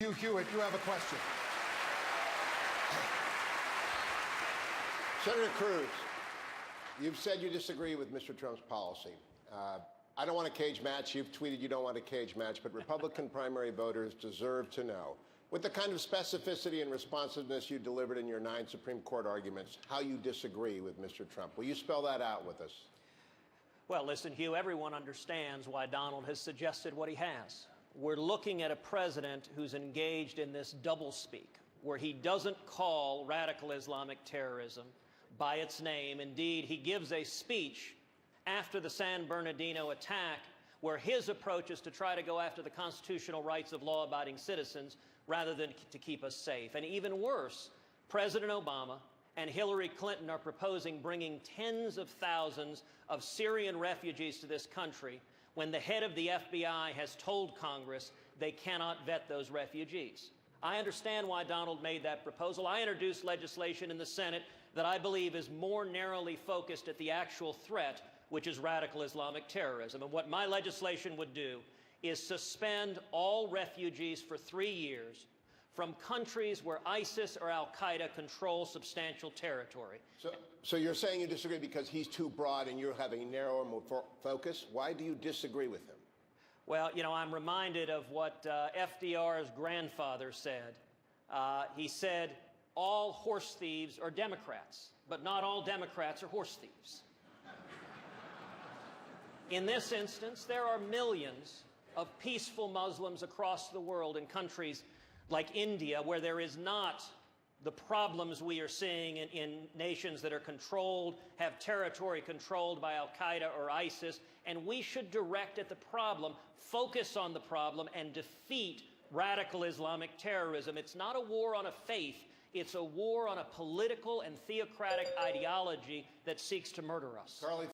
Hugh Hewitt, you have a question. Senator Cruz, you've said you disagree with Mr. Trump's policy. I don't want a cage match. You've tweeted you don't want a cage match, but Republican primary voters deserve to know, with the kind of specificity and responsiveness you delivered in your 9 Supreme Court arguments, how you disagree with Mr. Trump. Will you spell that out with us? Well, listen, Hugh, everyone understands why Donald has suggested what he has. We're looking at a president who's engaged in this doublespeak, where he doesn't call radical Islamic terrorism by its name. Indeed, he gives a speech after the San Bernardino attack where his approach is to try to go after the constitutional rights of law-abiding citizens rather than to keep us safe. And even worse, President Obama and Hillary Clinton are proposing bringing tens of thousands of Syrian refugees to this country when the head of the FBI has told Congress they cannot vet those refugees. I understand why Donald made that proposal. I introduced legislation in the Senate that I believe is more narrowly focused at the actual threat, which is radical Islamic terrorism. And what my legislation would do is suspend all refugees for 3 years from countries where ISIS or al-Qaeda control substantial territory. So you're saying you disagree because he's too broad and you have a narrower focus? Why do you disagree with him? Well, you know, I'm reminded of what FDR's grandfather said. He said, all horse thieves are Democrats, but not all Democrats are horse thieves. In this instance, there are millions of peaceful Muslims across the world in countries like India, where there is not the problems we are seeing in nations that are controlled, have territory controlled by al-Qaeda or ISIS, and we should direct at the problem, focus on the problem, and defeat radical Islamic terrorism. It's not a war on a faith, it's a war on a political and theocratic ideology that seeks to murder us.